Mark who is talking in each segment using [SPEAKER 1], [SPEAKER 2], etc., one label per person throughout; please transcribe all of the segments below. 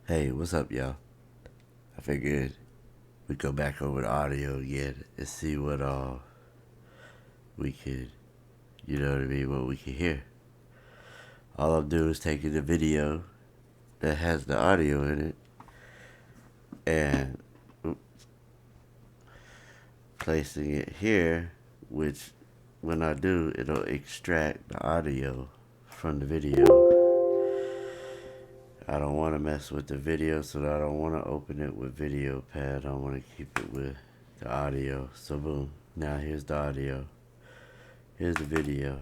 [SPEAKER 1] Hey, what's up, y'all? I figured we'd go back over the audio again and see what we could, you know what I mean, what we could hear. All I'm doing is taking the video that has the audio in it and placing it here, which when I do, it'll extract the audio from the video. I don't want to mess with the video, so I don't want to open it with video pad. I want to keep it with the audio. So boom, now here's the audio. Here's the video.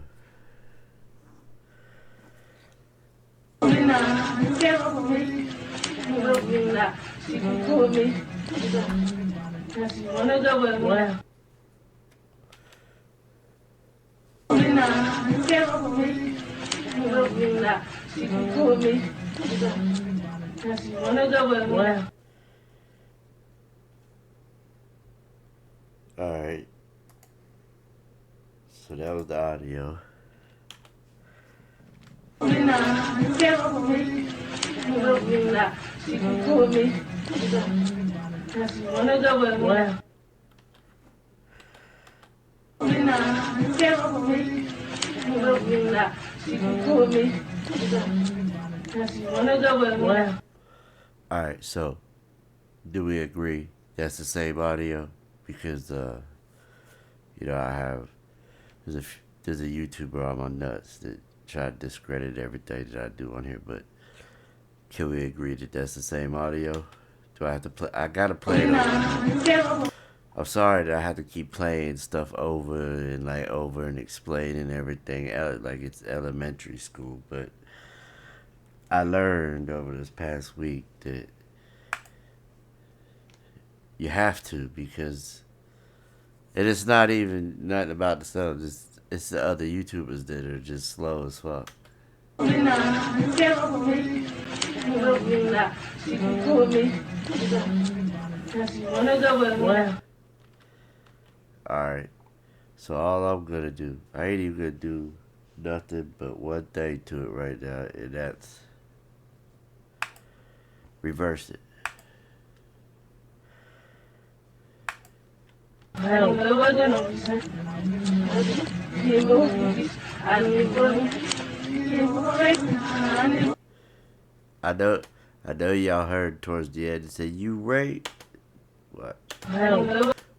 [SPEAKER 1] Alright. So that was the audio. Alright, so do we agree that's the same audio? Because you know, there's a YouTuber on my nuts that tried to discredit everything that I do on here, but can we agree that that's the same audio? Do I have to play? I gotta play it over. I'm sorry that I have to keep playing stuff over and explaining everything like it's elementary school, but I learned over this past week that you have to, because and it's not even nothing about the stuff. It's the other YouTubers that are just slow as fuck. Alright, so all I'm gonna do, I ain't even gonna do nothing but one thing to it right now, and that's reverse it. I know y'all heard towards the end it said you right. What?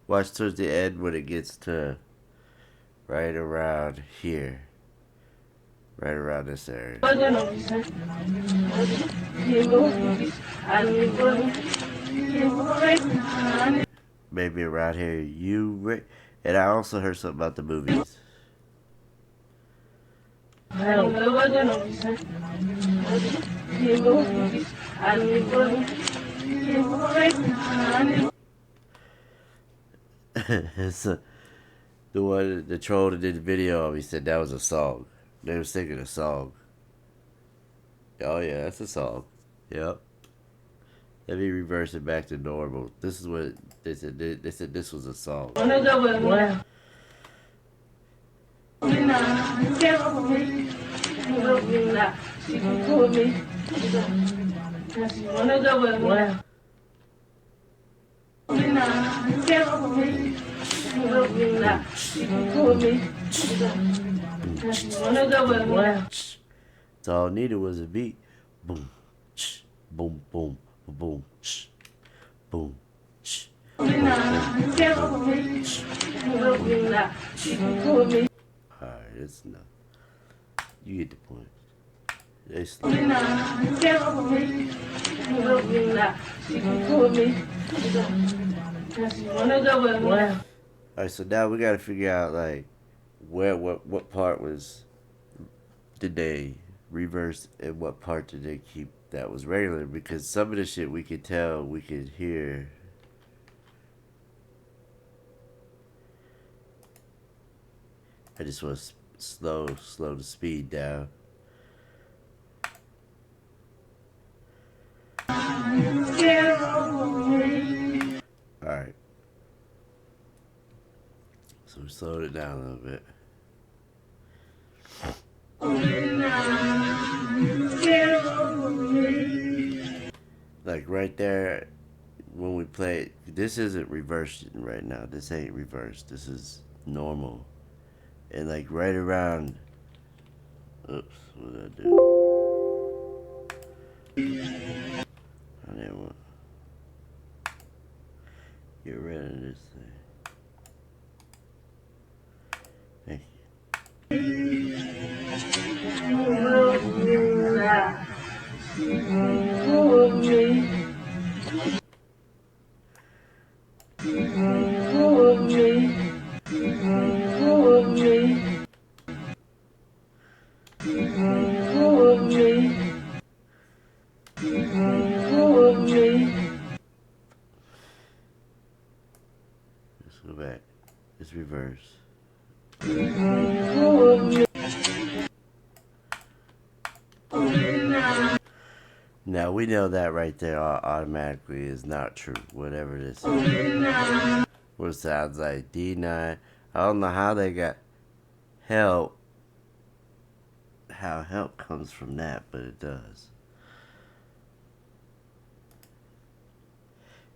[SPEAKER 1] Watch towards the end when it gets to right around here. Right around this area. Maybe around here, and I also heard something about the movies. So, the troll that did the video, he said that was a song. They were singing a song. Oh yeah, that's a song. Yep. Let me reverse it back to normal. This is what they said. They said this was a song. So all I needed was a beat. Boom, boom, boom, boom, boom, Alright, it's enough. You get the point. It's Alright, so now we gotta figure out like what part did they reverse and what part did they keep that was regular, because some of the shit we could tell, we could hear. I just want to slow the speed down. Alright. So we slowed it down a little bit. Like right there, when we play, this isn't reversed right now. This ain't reversed. This is normal. And like right around, oops, what did I do? I didn't want. Get rid of this thing. Thank Let's go back. Let's reverse. Now we know that right there automatically is not true. Whatever this is. What it sounds like D9. I don't know how they got help. How help comes from that, but it does.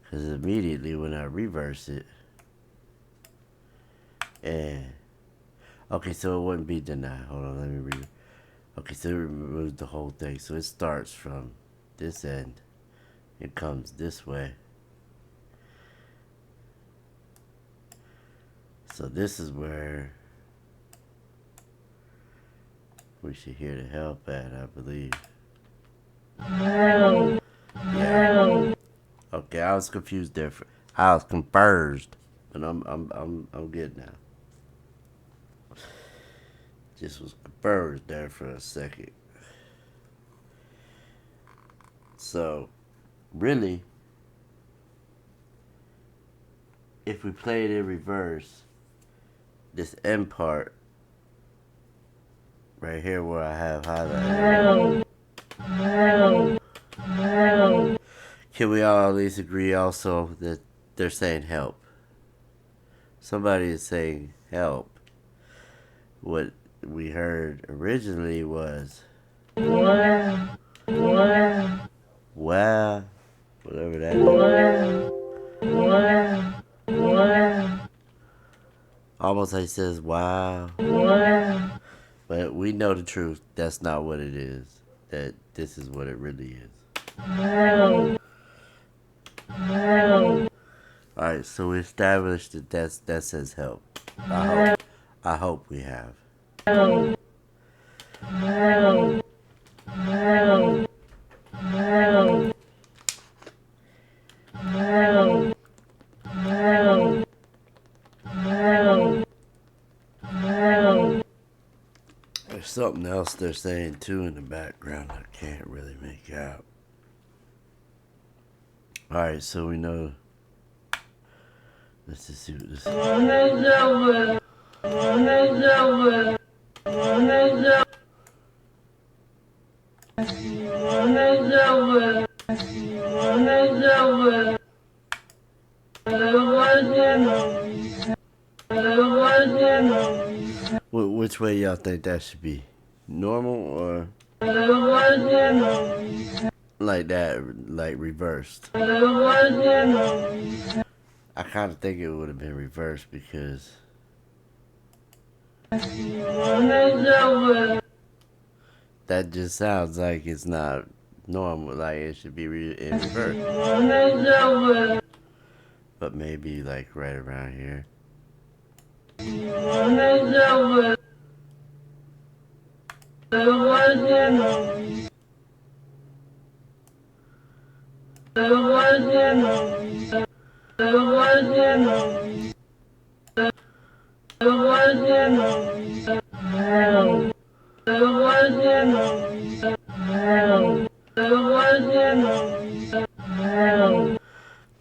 [SPEAKER 1] Because immediately when I reverse it, and okay, so it wouldn't be denied. Hold on, let me read it. Okay, so it removes the whole thing. So it starts from this end. It comes this way. So this is where we should hear the help at, I believe. Yeah. Okay, I was confused there. I was confused, but I'm good now. Just was confused there for a second. So, really, if we play it in reverse, this end part right here where I have highlighted. Can we all at least agree also that they're saying help? Somebody is saying help. What we heard originally was wow, whatever that is. Almost like it says wow. But we know the truth. That's not what it is. That this is what it really is. Alright, so we established that that says help. I hope we have. There's something else they're saying too in the background I can't really make out. Alright, so we know. Let's just see what this is. Which way y'all think that should be? Normal or like that, like reversed? I kind of think it would have been reversed because that just sounds like it's not normal. Like it should be in reverse. But maybe like right around here.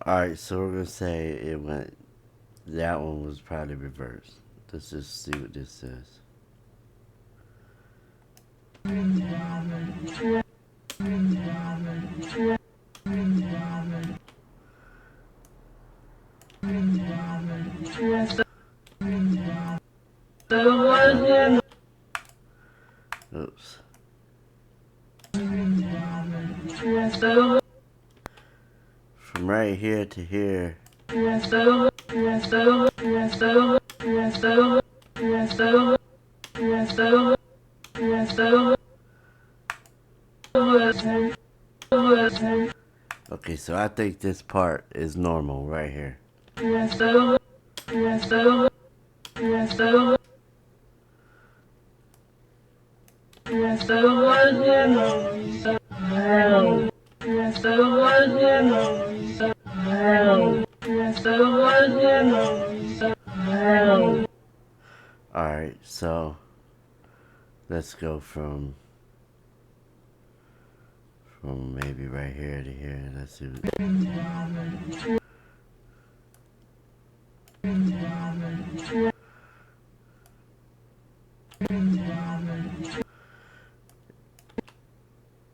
[SPEAKER 1] Alright, so we're gonna say it went. That one was probably reversed. Let's just see what this says. Oops. from right here to here. Okay, so I think this part is normal right here. Alright, so let's go from maybe right here to here. Let's see.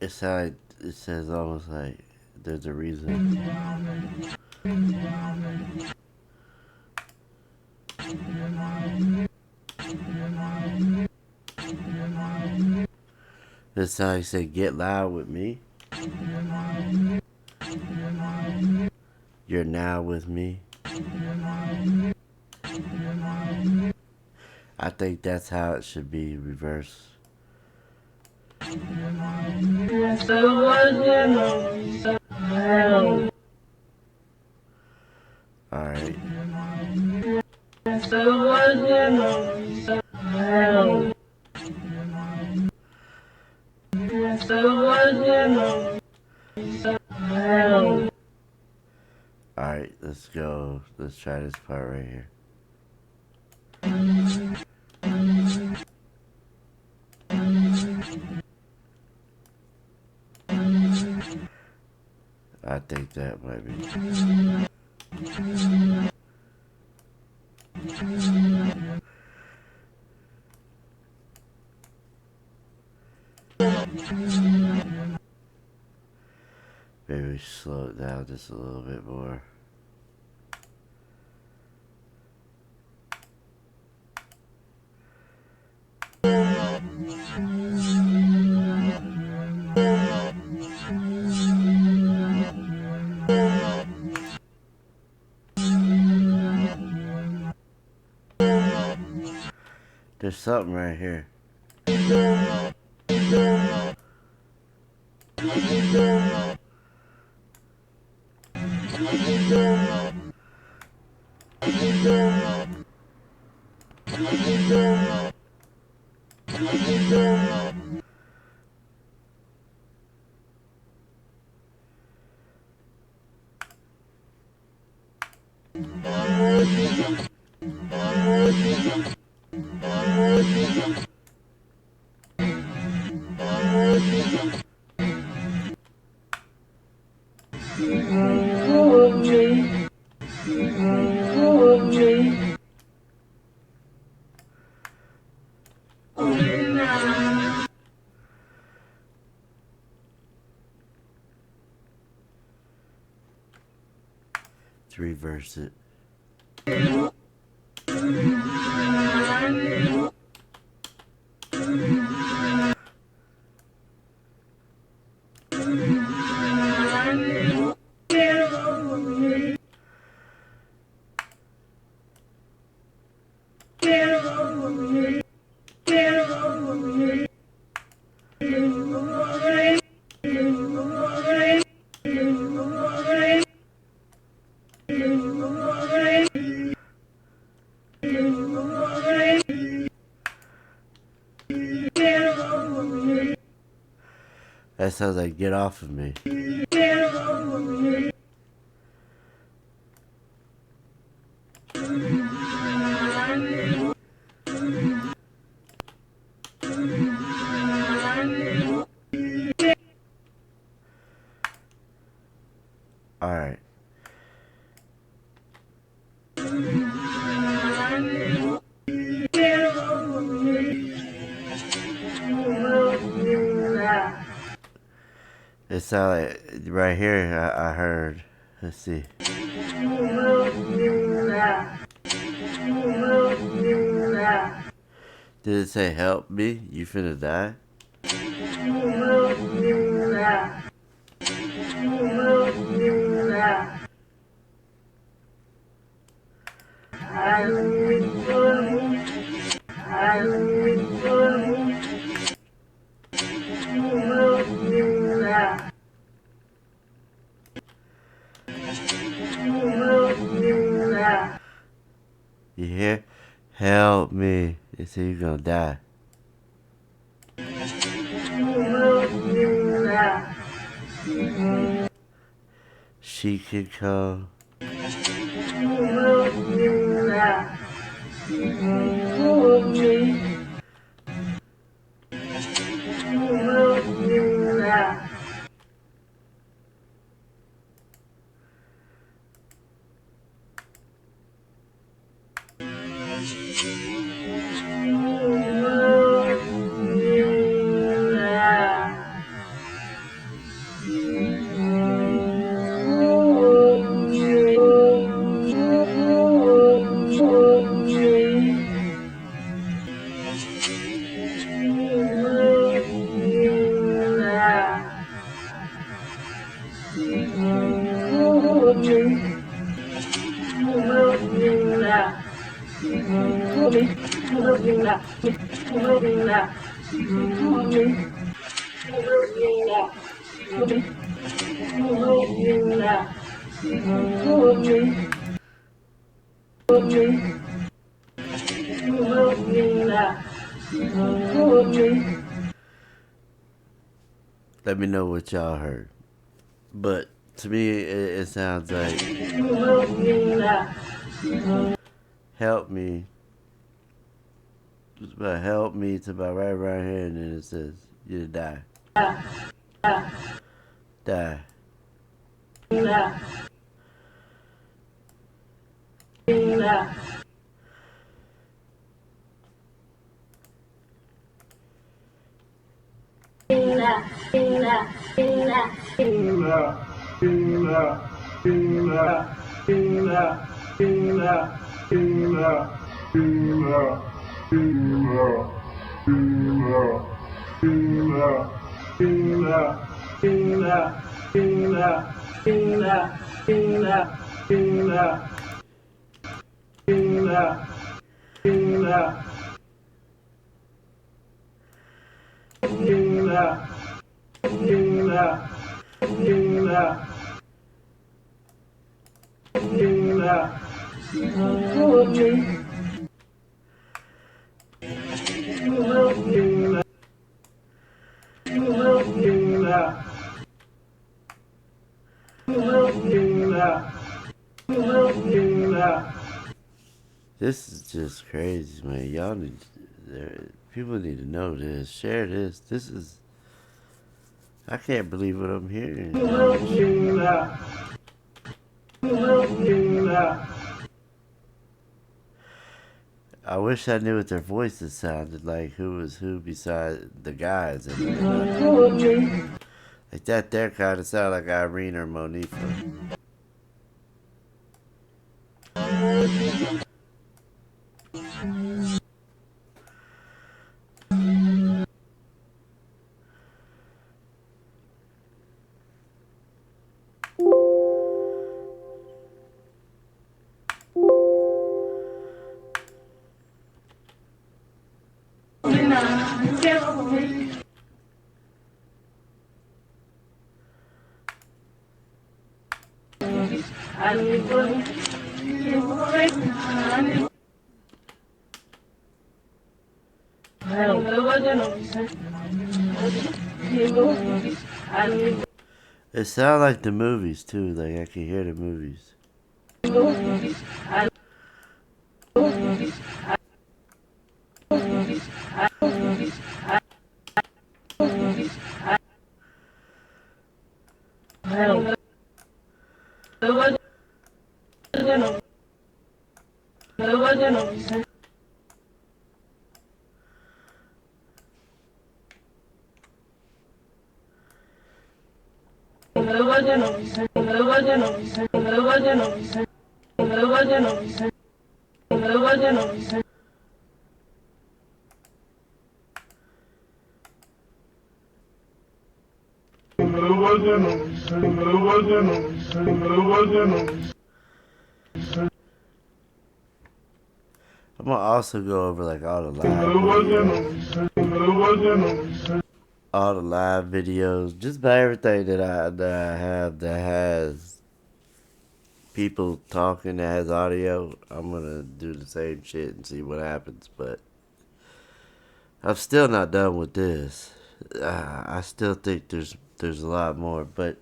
[SPEAKER 1] It says almost like there's a reason. This is how he said, get loud with me. You're now with me. I think that's how it should be reversed. Alright. Alright, let's go. Let's try this part right here. I think that might be. Maybe we slow it down just a little bit more. There's something right here. To reverse it. That sounds like get off of me. All right. It sounded like right here. I heard. Let's see. Did it say help me? You finna die? You hear? Help me. They say you're gonna die. She can come. Let me know what y'all heard. But to me, it sounds like help me. It's about help me to about right around here, and then it says you die. Die. This is just crazy, man. Y'all need, people need to know this. Share this. This is, I can't believe what I'm hearing. I wish I knew what their voices sounded like. Who was who beside the guys? Like that there kind of sound like Irene or Monifa. It sounds like the movies too, like I can hear the movies. I'm gonna also go over like all the live videos, just about everything that I have that has people talking that has audio. I'm gonna do the same shit and see what happens. But I'm still not done with this. I still think there's a lot more, but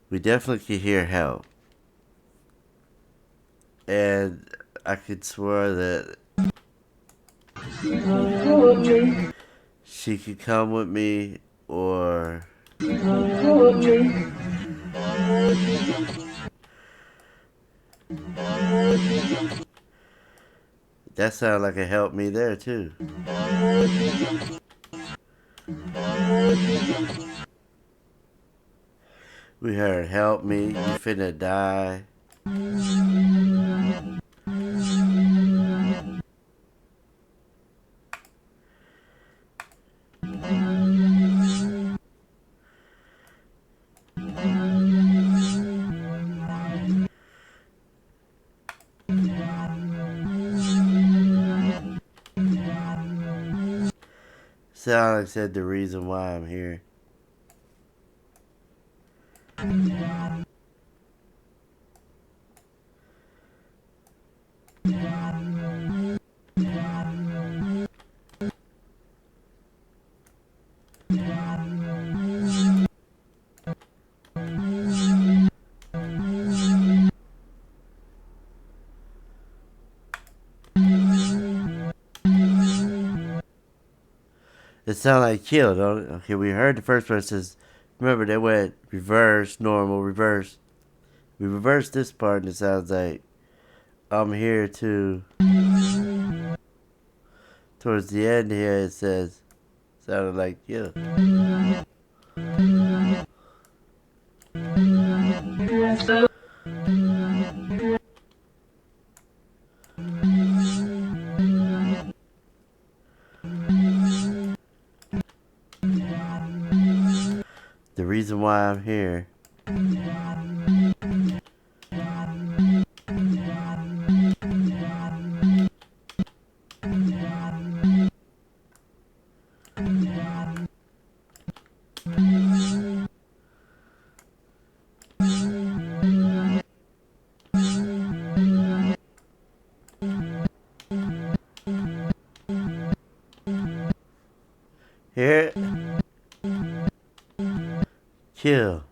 [SPEAKER 1] we definitely can hear help, and I could swear that she could come with me, or that sounded like it helped me there too. We heard "Help me, you finna die." Sound like said the reason why I'm here. It sounded like kill, don't it? Okay, we heard the first part says, remember they went reverse, normal, reverse. We reversed this part and it sounds like I'm here to. Towards the end here it says, sounded like kill. The reason why I'm here. Here. Kill.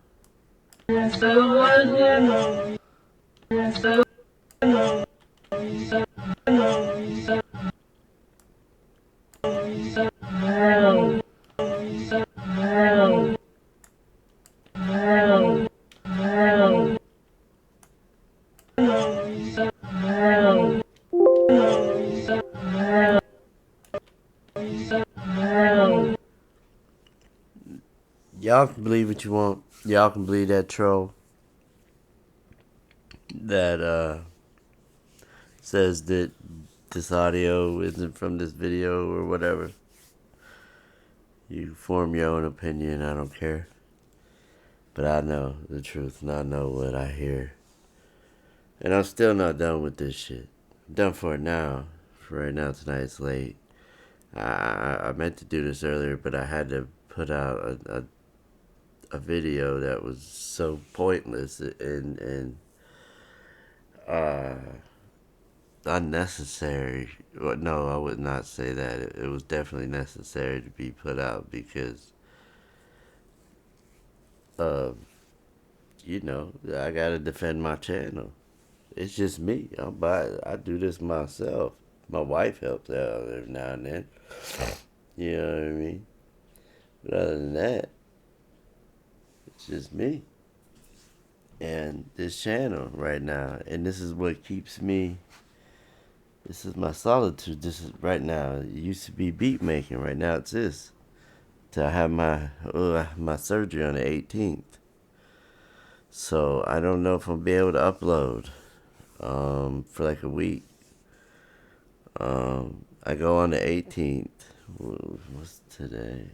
[SPEAKER 1] Y'all can believe what you want. Y'all can believe that troll that says that this audio isn't from this video or whatever. You form your own opinion, I don't care. But I know the truth and I know what I hear. And I'm still not done with this shit. I'm done for it now. For right now, tonight it's late. I meant to do this earlier, but I had to put out a video that was so pointless and unnecessary. Well, no, I would not say that. It was definitely necessary to be put out because you know, I gotta defend my channel. It's just me. I do this myself. My wife helps out every now and then. You know what I mean? But other than that, it's just me. And this channel right now. And this is what keeps me. This is my solitude. This is right now. It used to be beat making. Right now it's this. To have my surgery on the 18th. So I don't know if I'll be able to upload for like a week. I go on the 18th. What's today?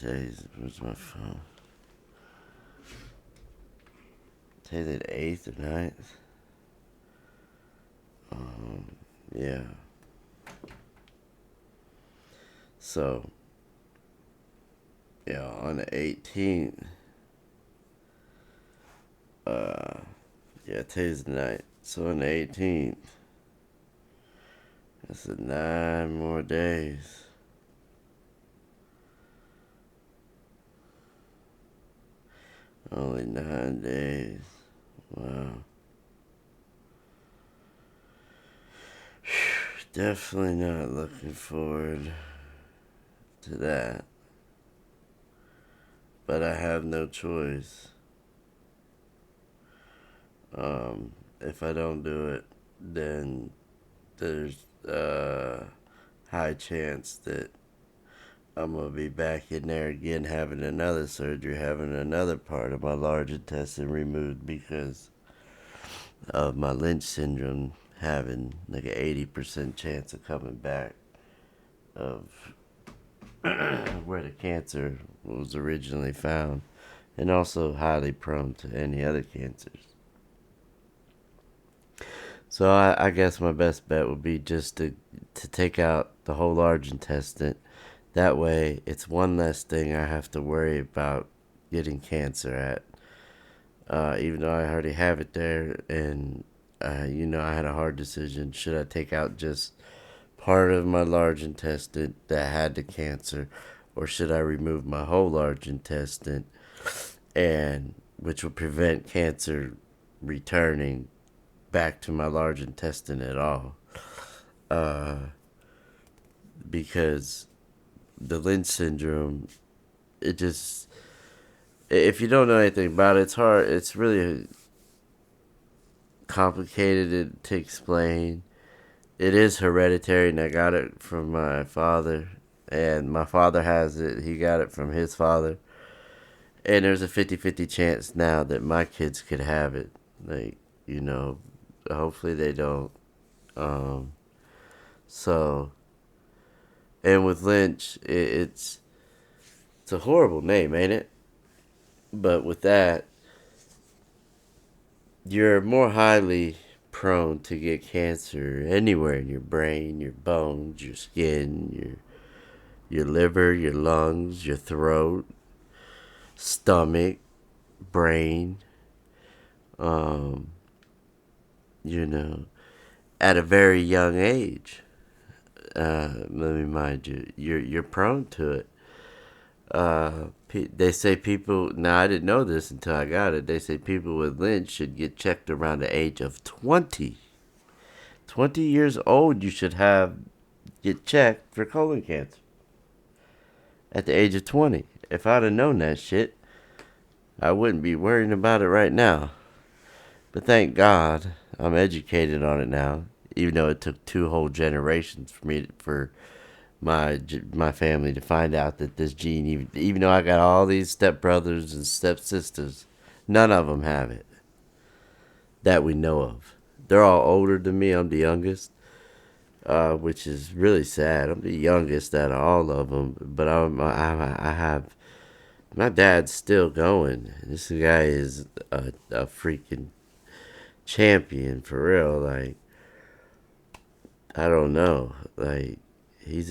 [SPEAKER 1] Where's my phone? Today's the 8th or 9th. Yeah. So, yeah, on the 18th, yeah, today's the night. So on the 18th, that's 9 more days. Only 9 days. Wow. Definitely not looking forward to that. But I have no choice. If I don't do it, then there's a high chance that I'm going to be back in there again having another surgery, having another part of my large intestine removed because of my Lynch syndrome, having like an 80% chance of coming back of where the cancer was originally found, and also highly prone to any other cancers. So I guess my best bet would be just to take out the whole large intestine. That way, it's one less thing I have to worry about getting cancer at. Even though I already have it there, and I had a hard decision: should I take out just part of my large intestine that had the cancer, or should I remove my whole large intestine, and which would prevent cancer returning back to my large intestine at all? Because the Lynch syndrome, it just, if you don't know anything about it, it's hard. It's really complicated to explain. It is hereditary, and I got it from my father, and my father has it. He got it from his father, and there's a 50-50 chance now that my kids could have it. Like, hopefully they don't. Um, so, and with Lynch, it's a horrible name, ain't it? But with that, you're more highly prone to get cancer anywhere in your brain, your bones, your skin, your liver, your lungs, your throat, stomach, brain. Um, at a very young age. Let me mind you, you're prone to it. They say people. Now I didn't know this until I got it. They say people with Lynch should get checked around the age of 20. 20 years old, you should get checked for colon cancer. At the age of 20. If I'd have known that shit, I wouldn't be worrying about it right now. But thank God I'm educated on it now. Even though it took 2 whole generations for my family to find out that this gene, even though I got all these stepbrothers and stepsisters, none of them have it that we know of. They're all older than me. I'm the youngest, which is really sad. I'm the youngest out of all of them, but I have my dad's still going. This guy is a freaking champion for real. Like, I don't know. Like, he's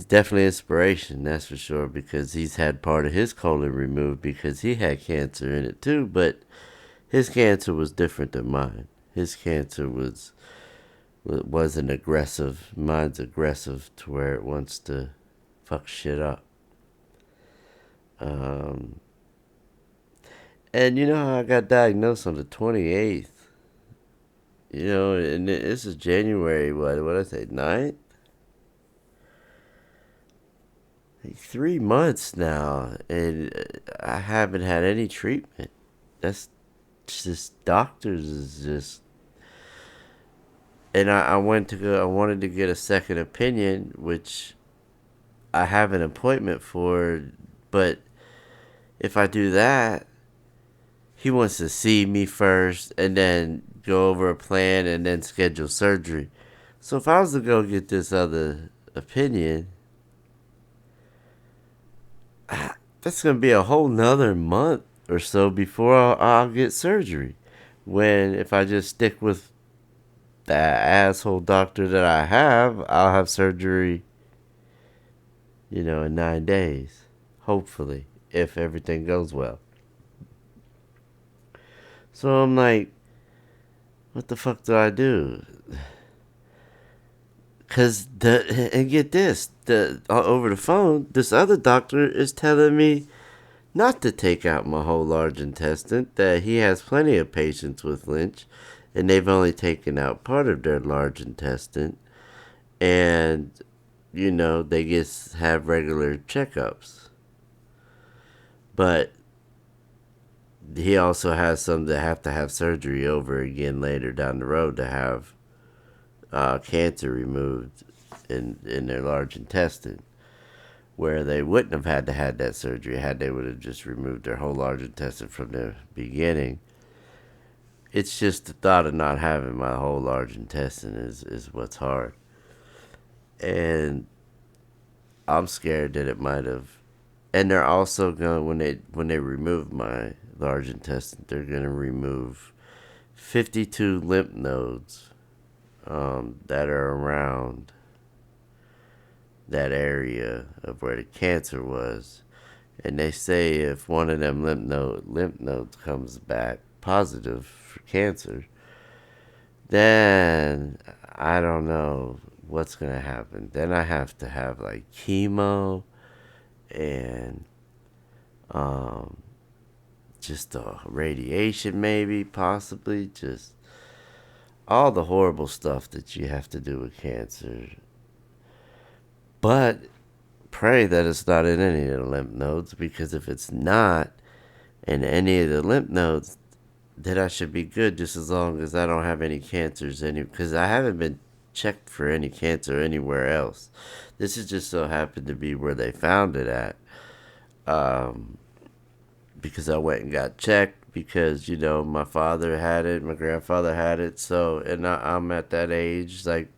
[SPEAKER 1] definitely inspiration, that's for sure, because he's had part of his colon removed because he had cancer in it too, but his cancer was different than mine. His cancer wasn't aggressive. Mine's aggressive to where it wants to fuck shit up. And you know how I got diagnosed on the 28th? And this is January, what did I say, 9th? Like 3 months now, and I haven't had any treatment. That's just, doctors is just, and I wanted to get a second opinion, which I have an appointment for, but if I do that, he wants to see me first and then go over a plan and then schedule surgery. So if I was to go get this other opinion, that's going to be a whole nother month or so before I'll get surgery, When if I just stick with that asshole doctor that I have, I'll have surgery, in 9 days. Hopefully, if everything goes well. So I'm like, what the fuck do I do? Cause and get this, over the phone, this other doctor is telling me not to take out my whole large intestine, that he has plenty of patients with Lynch, and they've only taken out part of their large intestine, and, they just have regular checkups. But he also has some that have to have surgery over again later down the road to have cancer removed in their large intestine, where they wouldn't have had to have that surgery had they would have just removed their whole large intestine from the beginning. It's just the thought of not having my whole large intestine is what's hard. And I'm scared that it might have. And they're also going, when they remove my large intestine, they're going to remove 52 lymph nodes that are around that area of where the cancer was. And they say if one of them lymph nodes comes back positive for cancer, then I don't know what's going to happen. Then I have to have like chemo and just a radiation, maybe, possibly, just all the horrible stuff that you have to do with cancer. But pray that it's not in any of the lymph nodes, because if it's not in any of the lymph nodes, then I should be good, just as long as I don't have any cancers because I haven't been checked for any cancer anywhere else. This is just so happened to be where they found it at. Because I went and got checked, because, my father had it, my grandfather had it, so, and I'm at that age, like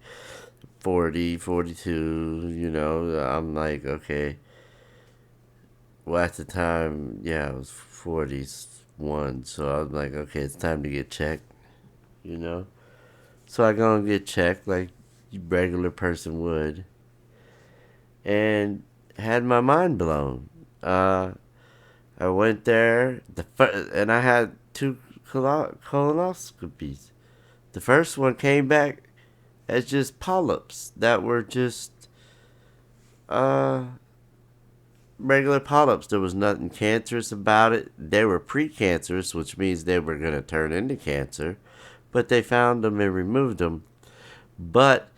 [SPEAKER 1] 40, 42, I'm like, okay. Well, at the time, I was 41, so I was like, okay, it's time to get checked, So I go and get checked like a regular person would, and had my mind blown. I went there, and I had 2 colonoscopies. The first one came back as just polyps that were just regular polyps. There was nothing cancerous about it. They were precancerous, which means they were going to turn into cancer. But they found them and removed them. But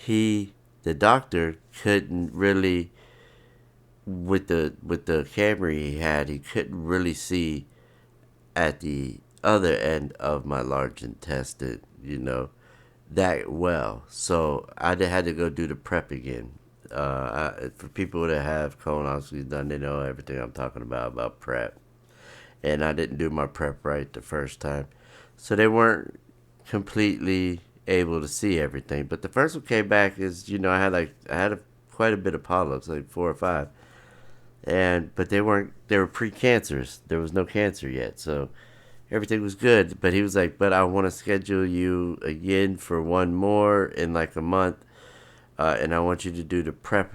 [SPEAKER 1] the doctor, couldn't really, with the camera he had, he couldn't really see at the other end of my large intestine, that well. So I had to go do the prep again. For people that have colonoscopy done, they know everything I'm talking about prep. And I didn't do my prep right the first time, so they weren't completely able to see everything. But the first one came back as, I had quite a bit of polyps, like 4 or 5. But they were precancerous. There was no cancer yet, so everything was good. But he was like, but I want to schedule you again for one more in like a month, and I want you to do the prep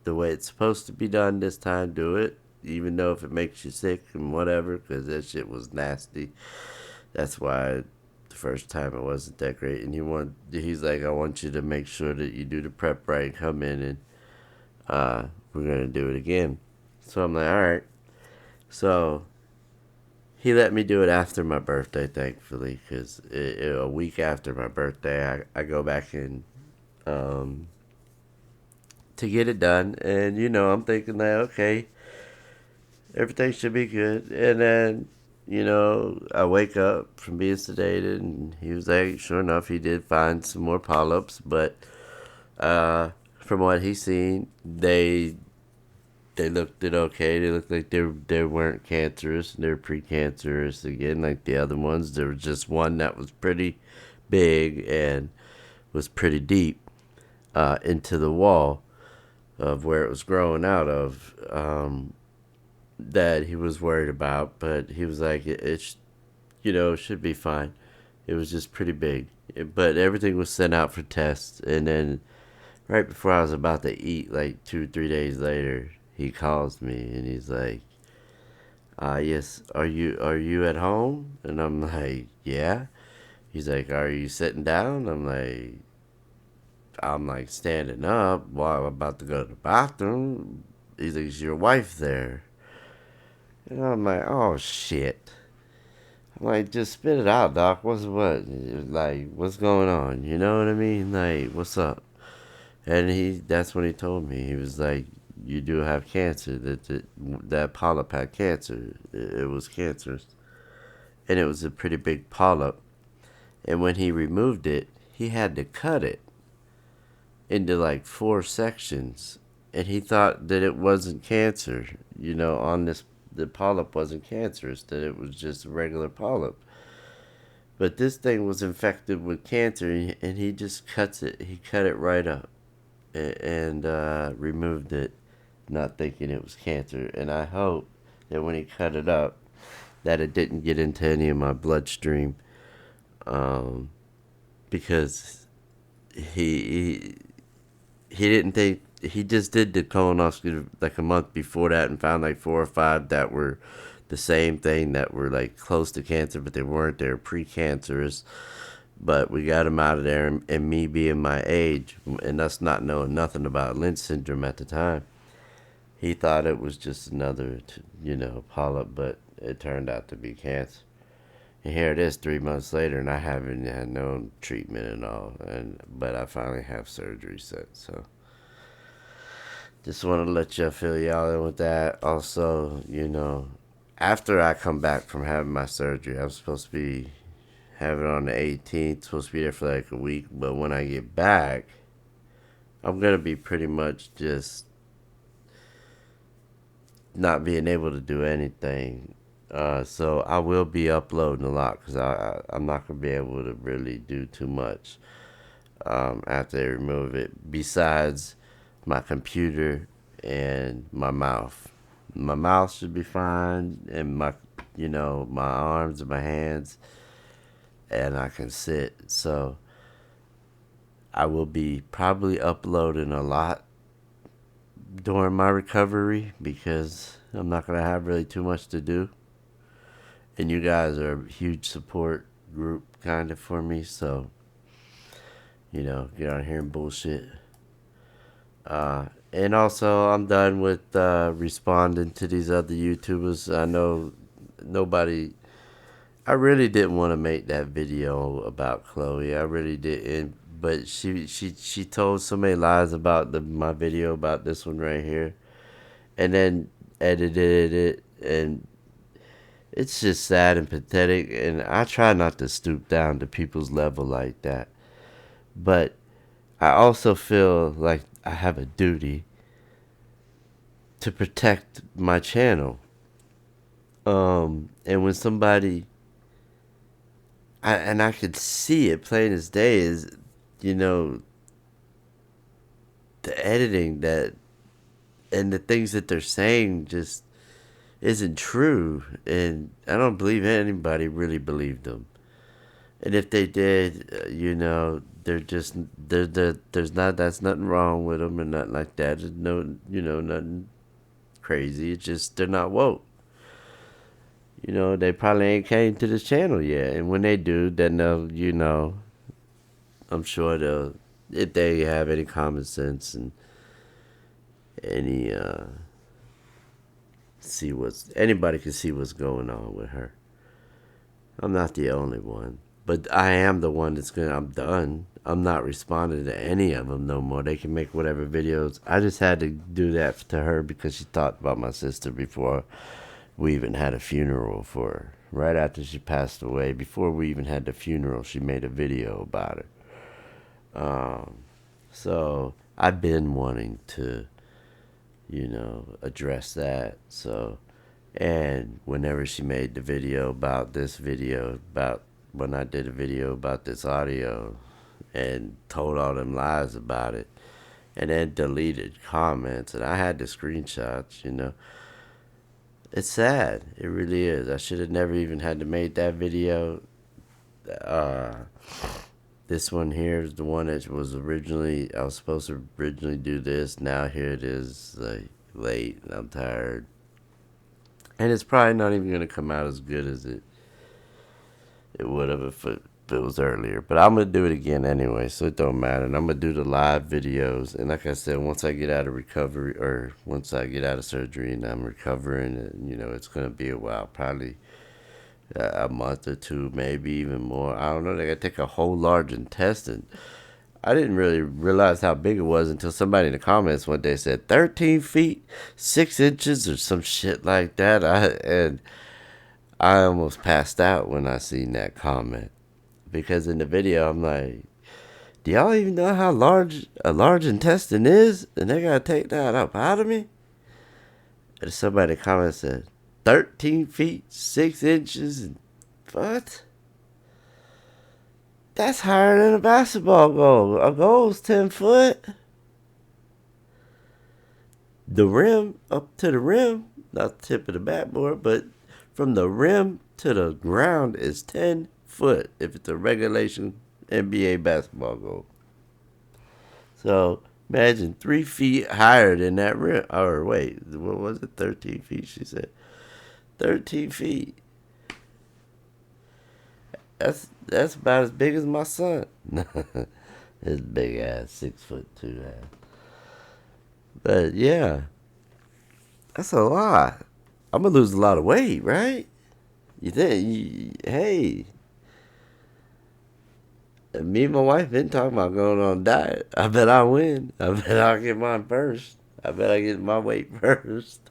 [SPEAKER 1] the way it's supposed to be done this time. Do it, even though if it makes you sick and whatever, because that shit was nasty. That's why the first time it wasn't that great. And he's like, I want you to make sure that you do the prep right and come in, and we're gonna do it again. So I'm like, all right. So he let me do it after my birthday, thankfully, because a week after my birthday, I go back in to get it done. And, I'm thinking that, okay, everything should be good. And then, I wake up from being sedated, and he was like, sure enough, he did find some more polyps. But from what he's seen, they looked it okay. They looked like they weren't cancerous. They're precancerous again, like the other ones. There was just one that was pretty big and was pretty deep into the wall of where it was growing out of, that he was worried about. But he was like, it should be fine. It was just pretty big. But everything was sent out for tests. And then right before I was about to eat, like 2 or 3 days later, he calls me and he's like, yes, are you at home? And I'm like, yeah. He's like, are you sitting down? I'm like standing up while I'm about to go to the bathroom. He's like, is your wife there? And I'm like, oh shit. I'm like, just spit it out, doc. What's going on? You know what I mean? Like, what's up? And that's when he told me. He was like, you do have cancer. That polyp had cancer. It was cancerous. And it was a pretty big polyp. And when he removed it, he had to cut it into like 4 sections. And he thought that it wasn't cancer. The polyp wasn't cancerous, that it was just a regular polyp. But this thing was infected with cancer, and he just cuts it. He cut it right up and removed it, not thinking it was cancer. And I hope that when he cut it up, that it didn't get into any of my bloodstream, because he didn't think. He just did the colonoscopy like a month before that and found like 4 or 5 that were the same thing, that were like close to cancer, but they weren't. They were precancerous. But we got him out of there, and me being my age and us not knowing nothing about Lynch syndrome at the time, he thought it was just another, polyp, but it turned out to be cancer. And here it is 3 months later, and I haven't had no treatment at all. But I finally have surgery set, so just want to let y'all fill y'all in with that. Also, after I come back from having my surgery, I'm supposed to be having it on the 18th, supposed to be there for like a week. But when I get back, I'm going to be pretty much just not being able to do anything. So I will be uploading a lot, because I'm not going to be able to really do too much after they remove it, besides my computer and my mouth. My mouth should be fine, and my arms and my hands, and I can sit. So I will be probably uploading a lot during my recovery, because I'm not going to have really too much to do. And you guys are a huge support group kind of for me, so get on here and bullshit. And also, I'm done with responding to these other YouTubers. I know I really didn't want to make that video about Chloe. I really didn't. But she told so many lies about my video about this one right here, and then edited it, and it's just sad and pathetic. And I try not to stoop down to people's level like that, but I also feel like I have a duty to protect my channel. And when somebody, I could see it plain as day, is the editing that and the things that they're saying just isn't true, and I don't believe anybody really believed them. And if they did, they're just that's nothing wrong with them and nothing like that. There's nothing crazy. It's just they're not woke. They probably ain't came to this channel yet, and when they do, then they'll, I'm sure they'll, if they have any common sense and any anybody can see what's going on with her. I'm not the only one, but I am the one I'm done. I'm not responding to any of them no more. They can make whatever videos. I just had to do that to her because she talked about my sister before we even had a funeral for her. Right after she passed away, before we even had the funeral, she made a video about her. So I've been wanting to, address that. So, and whenever she made the video about when I did a video about this audio and told all them lies about it, and then deleted comments, and I had the screenshots, it's sad. It really is. I should have never even had to make that video. uh, this one here is the one that was originally, I was supposed to originally do this. Now here it is, like, late, and I'm tired. And it's probably not even going to come out as good as it would have if it was earlier. But I'm going to do it again anyway, so it don't matter. And I'm going to do the live videos. And like I said, once I get out of recovery, or once I get out of surgery and I'm recovering, and, you know, it's going to be a while, probably a month or two, maybe even more. I don't know. They got to take a whole large intestine. I didn't really realize how big it was until somebody in the comments one day said 13 feet, 6 inches, or some shit like that. And I almost passed out when I seen that comment. Because in the video, I'm like, do y'all even know how large a large intestine is? And they got to take that up out of me? And somebody in the comments said, 13 feet, 6 inches, and what? That's higher than a basketball goal. A goal's 10 foot. The rim, up to the rim, not the tip of the backboard, but from the rim to the ground is 10 foot if it's a regulation NBA basketball goal. So imagine 3 feet higher than that rim. Or wait, what was it? 13 feet, she said. 13 feet. That's about as big as my son. His big ass, 6'2" ass. But yeah, that's a lot. I'm gonna lose a lot of weight, right? You think? Hey, me and my wife been talking about going on a diet. I bet I win. I bet I'll get mine first. I bet I get my weight first.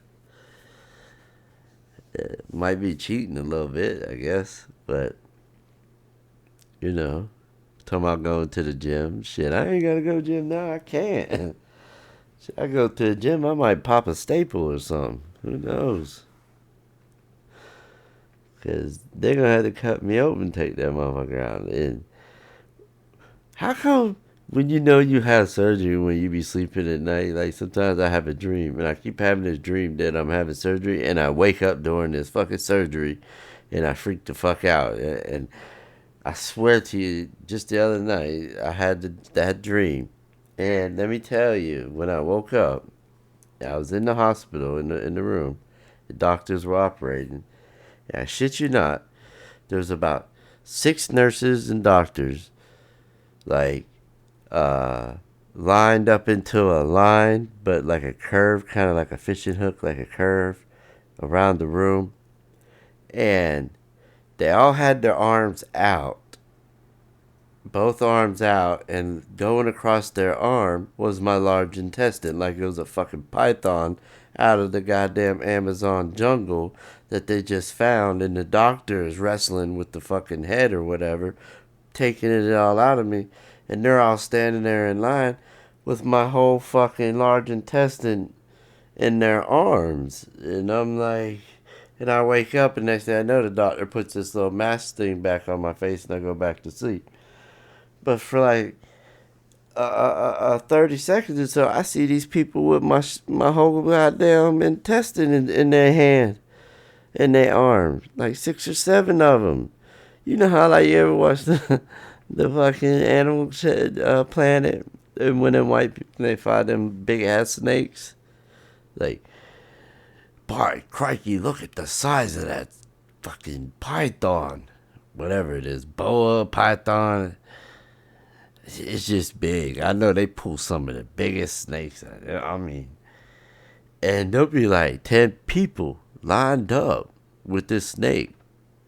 [SPEAKER 1] It might be cheating a little bit, I guess, but you know, talking about going to the gym. Shit, I ain't gotta go to the gym now. I can't. Shit, I go to the gym, I might pop a staple or something. Who knows? Because they're gonna have to cut me open and take that motherfucker out. And how come when you know you have surgery, when you be sleeping at night, like sometimes I have a dream, and I keep having this dream that I'm having surgery, and I wake up during this fucking surgery, and I freak the fuck out. And I swear to you, just the other night, I had that dream. And let me tell you, when I woke up, I was in the hospital, in the room. The doctors were operating. And I shit you not, there was about 6 nurses and doctors, like, lined up into a line, but like a curve, kind of like a fishing hook, like a curve around the room. And they all had their arms out, both arms out, and going across their arm was my large intestine, like it was a fucking python out of the goddamn Amazon jungle that they just found, and the doctor is wrestling with the fucking head or whatever, taking it all out of me, and they're all standing there in line with my whole fucking large intestine in their arms. And I'm like, and I wake up, and next thing I know, the doctor puts this little mask thing back on my face, and I go back to sleep. But for like 30 seconds or so, I see these people with my whole goddamn intestine in their hand, in their arms, like 6 or 7 of them. You know how, like, you ever watch the fucking Animal Planet, and when them white people, they find them big ass snakes, like, boy, crikey, look at the size of that fucking python, whatever it is, boa, python. It's just big. I know they pull some of the biggest snakes. I mean, and there'll be like 10 people lined up with this snake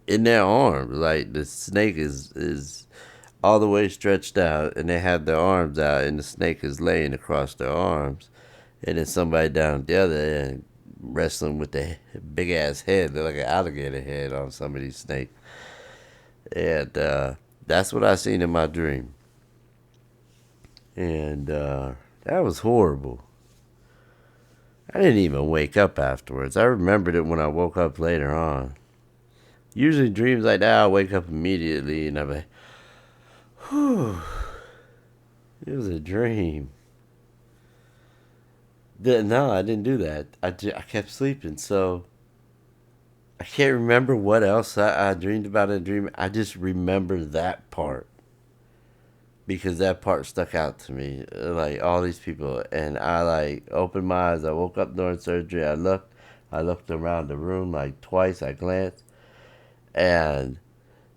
[SPEAKER 1] in their arms. Like, the snake is all the way stretched out, and they have their arms out, and the snake is laying across their arms. And then somebody down at the other end wrestling with the big ass head. They're like an alligator head on some of these snakes. And that's what I seen in my dream. And that was horrible. I didn't even wake up afterwards. I remembered it when I woke up later on. Usually dreams like that, I'll wake up immediately and I'm like, whew, it was a dream. No, I didn't do that. I kept sleeping. So I can't remember what else I dreamed about in a dream. I just remember that part because that part stuck out to me. Like all these people, and I like opened my eyes. I woke up during surgery. I looked around the room like twice. I glanced, and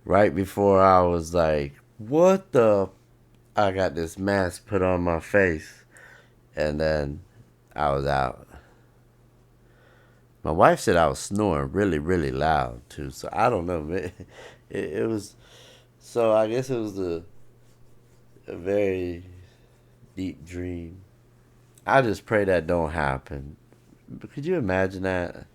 [SPEAKER 1] right before I was like, "What the?" I got this mask put on my face, and then I was out. My wife said I was snoring really, really loud too. So I don't know, man. It was so. I guess it was a very deep dream. I just pray that don't happen. But could you imagine that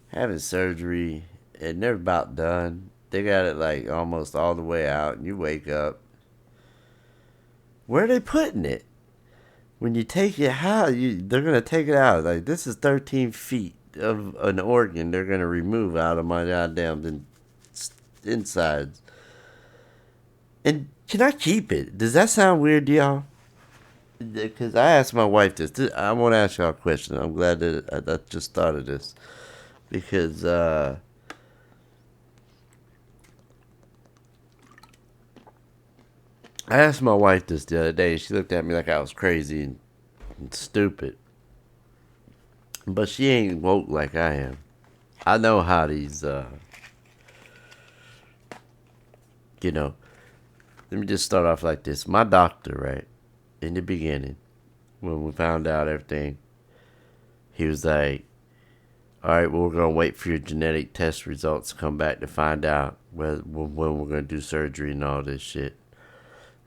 [SPEAKER 1] having surgery and they're about done? They got it like almost all the way out, and you wake up. Where are they putting it? When you take it out, they're gonna take it out. Like this is 13 feet of an organ they're gonna remove out of my goddamn insides. And can I keep it? Does that sound weird to y'all? Because I asked my wife this. I want to ask y'all a question. I'm glad that I just thought of this because I asked my wife this the other day. She looked at me like I was crazy and stupid. But she ain't woke like I am. I know how these, you know, let me just start off like this. My doctor, right, in the beginning, when we found out everything, he was like, all right, well, we're going to wait for your genetic test results to come back to find out when we're going to do surgery and all this shit.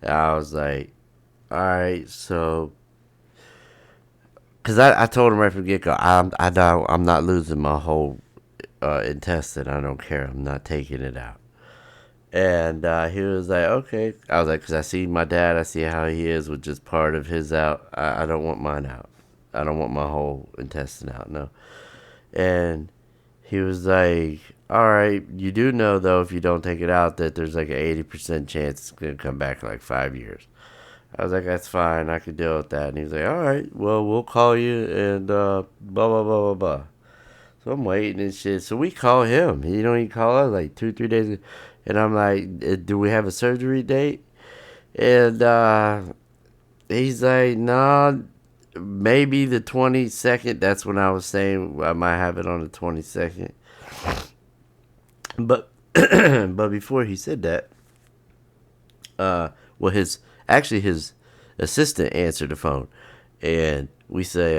[SPEAKER 1] And I was like, all right, so, because I told him right from the get-go, I'm not losing my whole intestine. I don't care. I'm not taking it out. And he was like, okay. I was like, because I see my dad. I see how he is with just part of his out. I don't want mine out. I don't want my whole intestine out, no. And he was like, all right, you do know, though, if you don't take it out, that there's like an 80% chance it's going to come back in like 5 years. I was like, that's fine. I can deal with that. And he was like, all right, well, we'll call you and blah, blah, blah, blah, blah. So I'm waiting and shit. So we call him. He call us like 2-3 days ago. And I'm like, do we have a surgery date? And he's like, nah, maybe the 22nd. That's when I was saying I might have it on the 22nd. But but before he said that, well, his assistant answered the phone. And we say,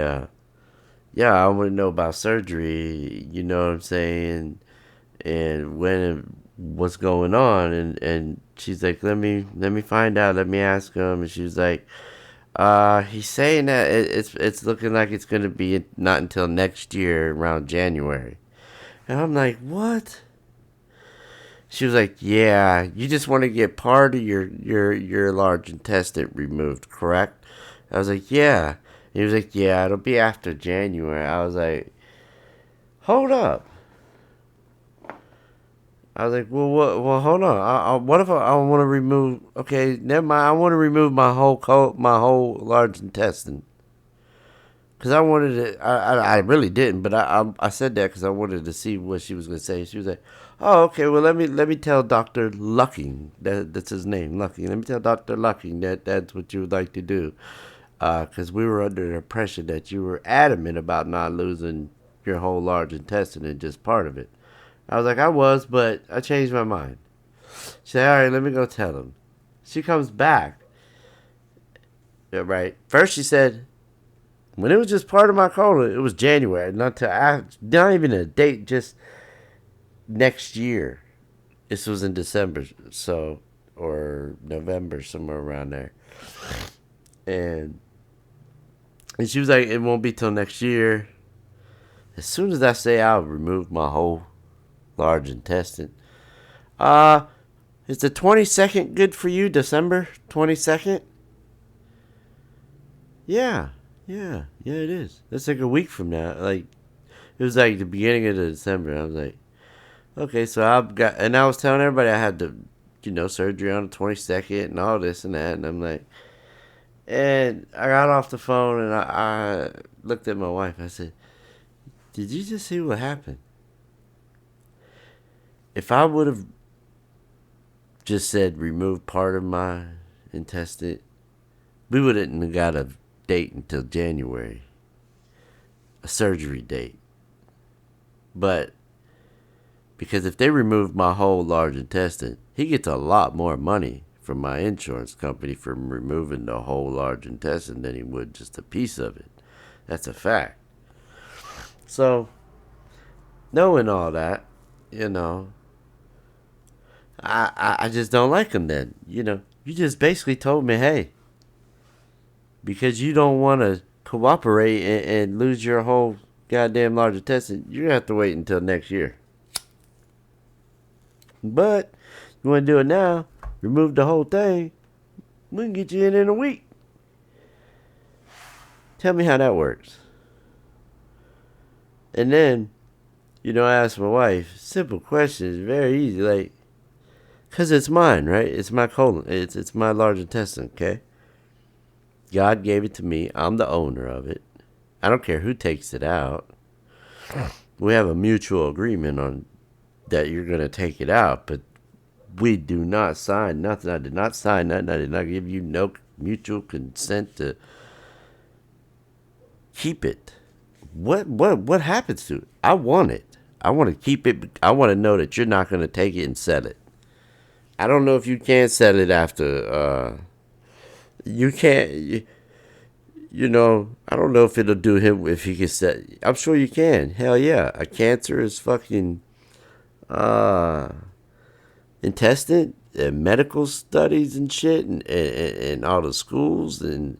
[SPEAKER 1] yeah, I want to know about surgery. You know what I'm saying? And when what's going on? And she's like, let me find out. Let me ask him. And she was like, he's saying that it's looking like it's gonna be not until next year around January. And I'm like, what? She was like, yeah, you just want to get part of your large intestine removed, correct? I was like, yeah. He was like, yeah, it'll be after January. I was like, hold up. I was like, well, hold on. What if I want to remove? Okay, never mind. I want to remove my whole large intestine. Cause I wanted it. I really didn't, but I said that because I wanted to see what she was gonna say. She was like, oh, okay. Well, let me tell Doctor Lucking. That's his name, Lucking. Let me tell Doctor Lucking that that's what you would like to do. Because we were under the impression that you were adamant about not losing your whole large intestine and just part of it. I was like, I was, but I changed my mind. She said, all right, let me go tell him. She comes back. Yeah, right. First she said, when it was just part of my colon, it was January. Not even a date, just next year. This was in December, so, or November, somewhere around there. And she was like, it won't be till next year. As soon as I say I'll remove my whole large intestine. Is the 22nd good for you? December 22nd? Yeah, it is. That's like a week from now. Like, it was like the beginning of December. I was like, okay, so and I was telling everybody I had the, surgery on the 22nd and all this and that. And I'm like, and I got off the phone and I looked at my wife. I said, did you just see what happened? if I would have just said remove part of my intestine, we wouldn't have got a date until January, a surgery date. But because if they remove my whole large intestine, he gets a lot more money from my insurance company for removing the whole large intestine than he would just a piece of it. That's a fact. So, knowing all that, I just don't like him then. You just basically told me, hey, because you don't want to cooperate and lose your whole goddamn large intestine, you're going to have to wait until next year. But you want to do it now, remove the whole thing, we can get you in a week. Tell me how that works. And then, I asked my wife, simple questions, very easy, like, because it's mine, right? It's my colon. It's my large intestine, okay? God gave it to me. I'm the owner of it. I don't care who takes it out. We have a mutual agreement on that you're going to take it out, but we do not sign nothing. I did not sign nothing. I did not give you no mutual consent to keep it. What happens to it? I want it. I want to keep it. I want to know that you're not going to take it and sell it. I don't know if you can sell it after. You can't. I don't know if it'll do him if he can sell. I'm sure you can. Hell yeah, a cancer is fucking intestine and medical studies and shit and all the schools and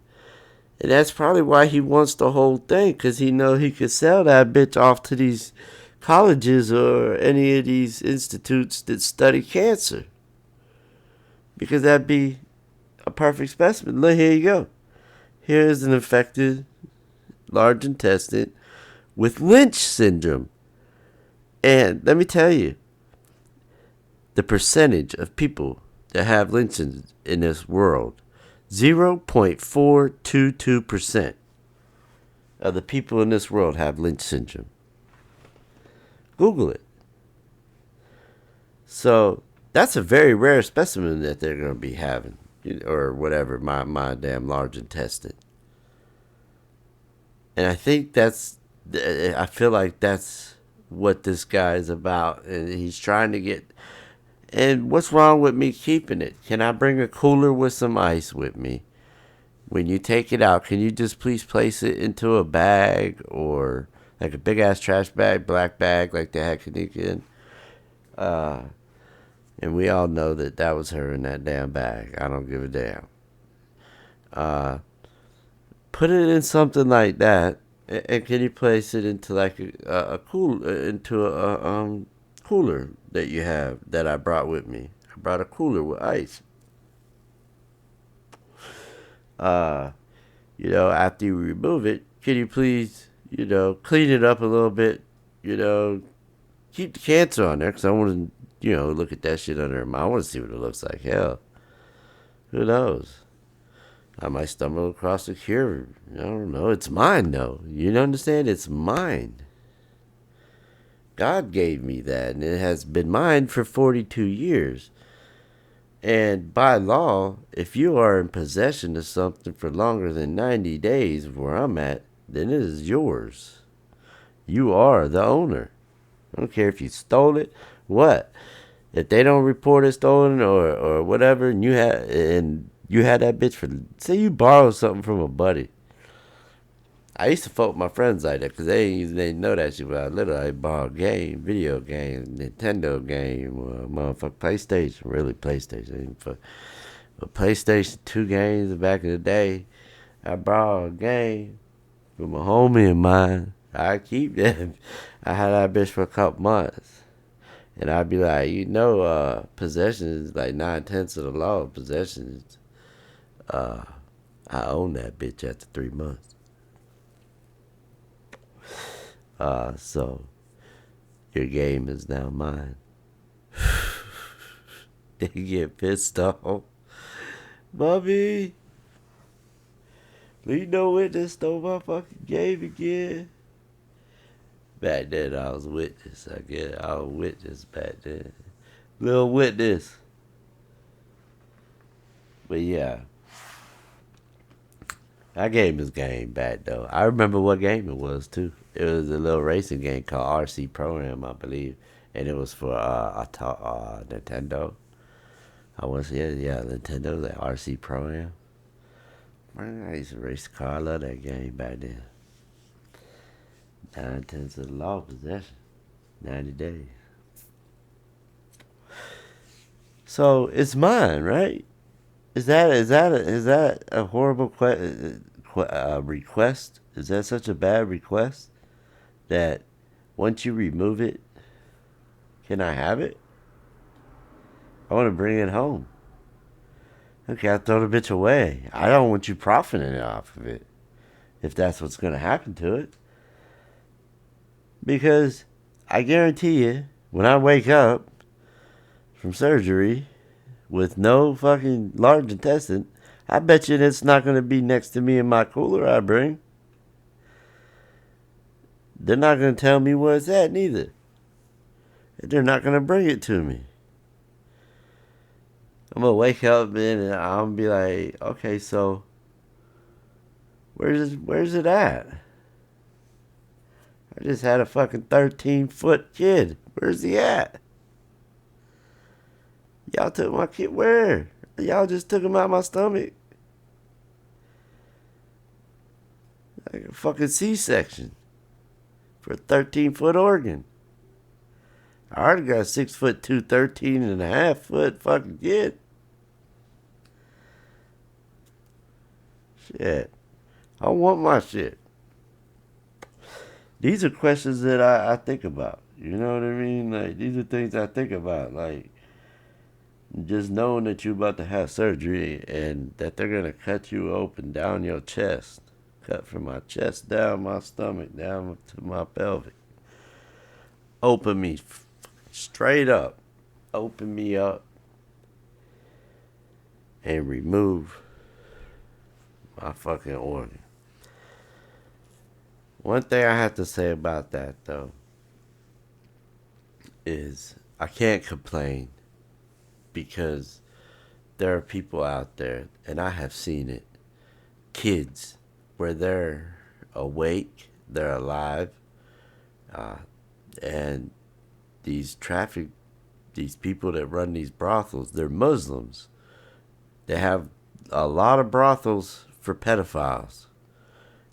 [SPEAKER 1] that's probably why he wants the whole thing, because he know he could sell that bitch off to these colleges or any of these institutes that study cancer. Because that'd be a perfect specimen. Look, here you go. Here's an infected large intestine with Lynch syndrome. And let me tell you, the percentage of people that have Lynch in this world, 0.422% of the people in this world have Lynch syndrome. Google it. So that's a very rare specimen that they're going to be having, or whatever, my damn large intestine. And I think I feel like that's what this guy is about, and he's trying to get. And what's wrong with me keeping it? Can I bring a cooler with some ice with me? When you take it out, can you just please place it into a bag, or like a big ass trash bag, black bag like they had Kenneka in? And we all know that was her in that damn bag. I don't give a damn. Put it in something like that, and can you place it into like a cooler that you have that I brought with me? I brought a cooler with ice. After you remove it, can you please, clean it up a little bit, keep the cancer on there, because I want to, look at that shit under my. I want to see what it looks like. Hell, who knows? I might stumble across a cure. I don't know. It's mine, though. You understand? It's mine. God gave me that, and it has been mine for 42 years. And by law, if you are in possession of something for longer than 90 days where I'm at, then it is yours. You are the owner. I don't care if you stole it. What? If they don't report it stolen or whatever, and you had that bitch for, say you borrowed something from a buddy. I used to fuck with my friends like that because they know that shit. When I was little, I borrowed video game, Nintendo game, motherfucker, PlayStation, really PlayStation. But PlayStation 2 games back in the day, I borrowed a game from a homie of mine. I keep that. I had that bitch for a couple months. And I'd be like, possession is like 9/10 of the law of possessions. I own that bitch after 3 months. So your game is now mine. They get pissed off. Mommy, leave no witness, stole my fucking game again. Back then I was witness, I guess. I was witness back then. Little witness. But yeah. That game is game bad though. I remember what game it was too. It was a little racing game called RC Pro-Am, I believe. And it was for Nintendo. I was yeah, Nintendo, like RC Pro-Am. Man, I used to race the car. I love that game back then. 9/10 of the law possession. 90 days. So it's mine, right? Is that a horrible request? Is that such a bad request that once you remove it, can I have it? I want to bring it home. Okay, I throw the bitch away. I don't want you profiting off of it, if that's what's going to happen to it. Because I guarantee you, when I wake up from surgery with no fucking large intestine, I bet you it's not going to be next to me in my cooler I bring. They're not going to tell me where it's at neither. They're not going to bring it to me. I'm going to wake up and I'm going to be like, okay, so where's it at? I just had a fucking 13-foot kid. Where's he at? Y'all took my kid where? Y'all just took him out of my stomach. Like a fucking C-section. For a 13-foot organ. I already got a 6'2", 13.5-foot fucking kid. Shit. I want my shit. These are questions that I think about. You know what I mean? Like, these are things I think about. Like, just knowing that you're about to have surgery and that they're going to cut you open down your chest. Cut from my chest down my stomach, down to my pelvic. Open me straight up. Open me up. And remove my fucking organ. One thing I have to say about that, though, is I can't complain because there are people out there, and I have seen it, kids, where they're awake, they're alive, and these people that run these brothels, they're Muslims. They have a lot of brothels for pedophiles.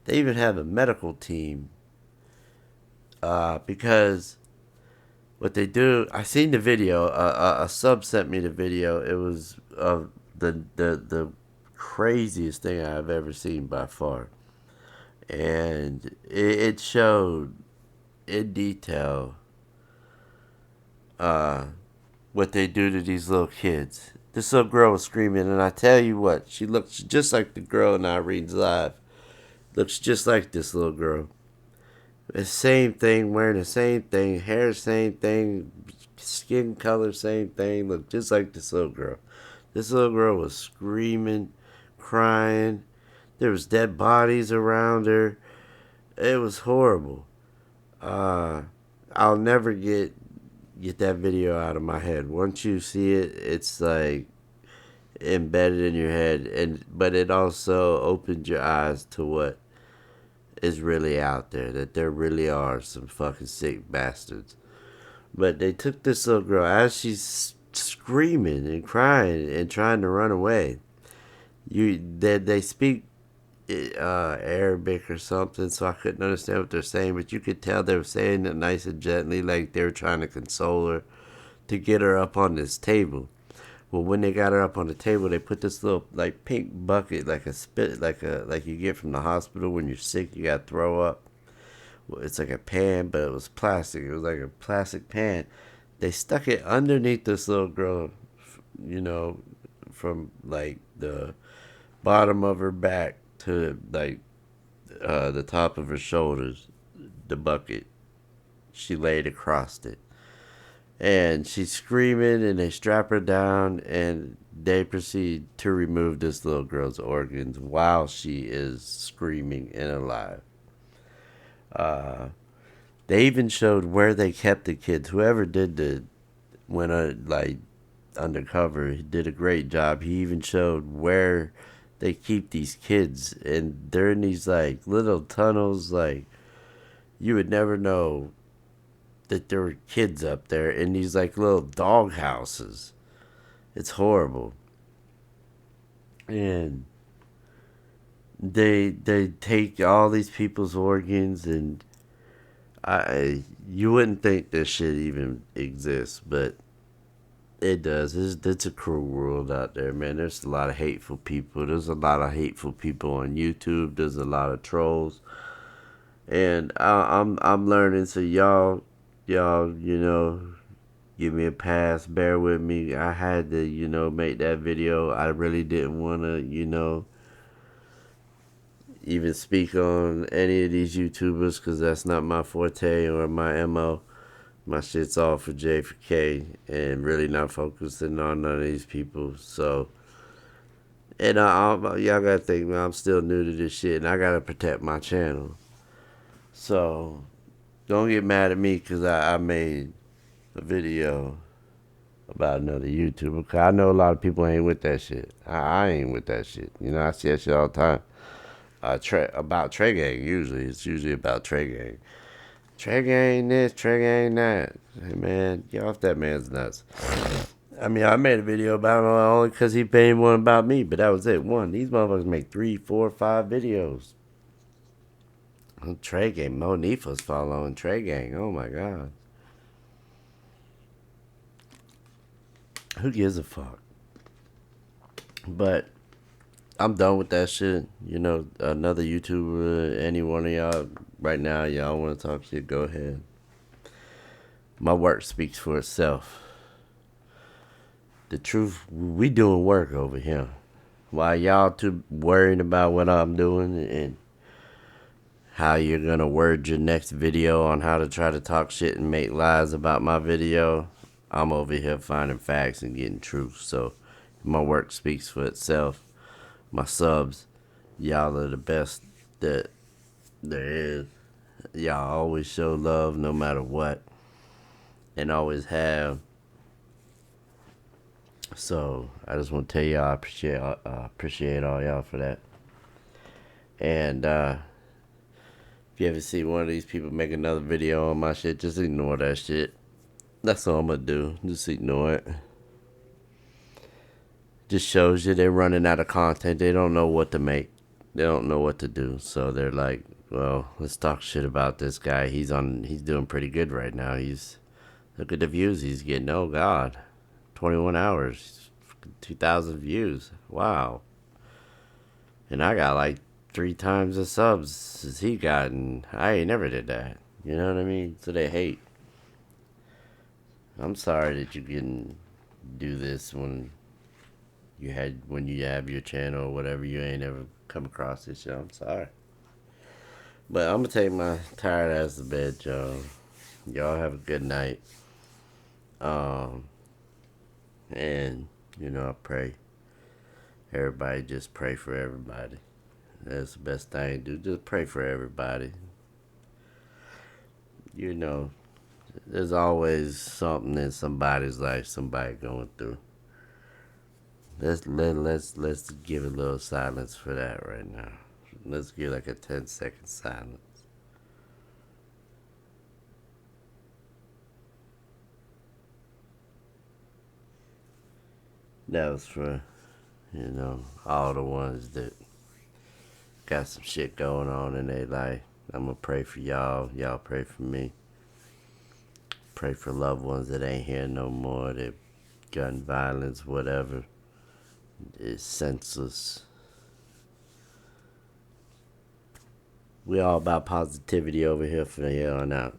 [SPEAKER 1] They even have a medical team because what they do, I seen the video. A sub sent me the video. It was the craziest thing I've ever seen by far, and it showed in detail what they do to these little kids. This little girl was screaming, and I tell you what, she looks just like the girl in Irene's live. Looks just like this little girl. The same thing, wearing the same thing, hair same thing, skin color same thing. Look just like this little girl. This little girl was screaming, crying. There was dead bodies around her. It was horrible. I'll never get that video out of my head. Once you see it, it's like embedded in your head, but it also opens your eyes to what is really out there, that there really are some fucking sick bastards. But they took this little girl as she's screaming and crying and trying to run away. They speak Arabic or something, so I couldn't understand what they're saying, but you could tell they were saying it nice and gently, like they were trying to console her to get her up on this table. Well, when they got her up on the table, they put this little like pink bucket, like a spit, like you get from the hospital when you're sick, you got to throw up. Well, it's like a pan, but it was plastic. It was like a plastic pan. They stuck it underneath this little girl, you know, from like the bottom of her back to like the top of her shoulders. The bucket. She laid across it. And she's screaming, and they strap her down, and they proceed to remove this little girl's organs while she is screaming and alive. They even showed where they kept the kids. Whoever did went like undercover. He did a great job. He even showed where they keep these kids, and they're in these like little tunnels. Like you would never know that there were kids up there in these like little dog houses. It's horrible. And they take all these people's organs, and I you wouldn't think this shit even exists, but it does. It's a cruel world out there, man. There's a lot of hateful people. There's a lot of hateful people on YouTube. There's a lot of trolls, and I'm learning. So y'all, give me a pass. Bear with me. I had to, make that video. I really didn't want to, even speak on any of these YouTubers because that's not my forte or my MO. My shit's all for J for K and really not focusing on none of these people. So, and y'all gotta think, man, I'm still new to this shit and I gotta protect my channel. So, don't get mad at me because I made a video about another YouTuber. Cause I know a lot of people ain't with that shit. I ain't with that shit. I see that shit all the time. About Trey Gang, usually. It's usually about Trey Gang. Trey Gang this, Trey Gang that. Hey, man, get off that man's nuts. I mean, I made a video about him only because he made one about me, but that was it. One. These motherfuckers make 3, 4, 5 videos. Trey Gang. Mo Nifa's following Trey Gang. Oh, my God. Who gives a fuck? But I'm done with that shit. Another YouTuber, any one of y'all, right now, y'all want to talk shit, go ahead. My work speaks for itself. The truth, we doing work over here. While y'all too worrying about what I'm doing and how you're going to word your next video on how to try to talk shit and make lies about my video, I'm over here finding facts and getting truth. So my work speaks for itself. My subs, y'all are the best that there is. Y'all always show love no matter what, and always have. So I just want to tell y'all I appreciate all y'all for that. And if you ever see one of these people make another video on my shit, just ignore that shit. That's all I'm gonna do. Just ignore it. Just shows you they're running out of content. They don't know what to make. They don't know what to do. So they're like, well, let's talk shit about this guy. He's doing pretty good right now. Look at the views he's getting. Oh God, 21 hours, 2,000 views. Wow. And I got like 3 times the subs as he got, and I ain't never did that. You know what I mean? So they hate. I'm sorry that you can do this when you have your channel or whatever. You ain't ever come across this shit. I'm sorry. But I'm gonna take my tired ass to bed, y'all. Y'all have a good night. And I pray. Everybody just pray for everybody. That's the best thing to do. Just pray for everybody. There's always something in somebody's life, somebody going through. Let's give a little silence for that right now. Let's give like a 10-second silence. That was for, all the ones that got some shit going on in their life. I'm gonna pray for y'all. Y'all pray for me. Pray for loved ones that ain't here no more. That gun violence, whatever, is senseless. We all about positivity over here from here on out.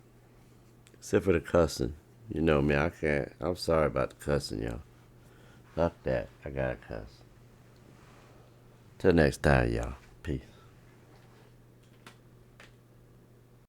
[SPEAKER 1] Except for the cussing. You know me, I can't. I'm sorry about the cussing, y'all. Fuck that. I gotta cuss. Till next time, y'all. Peace.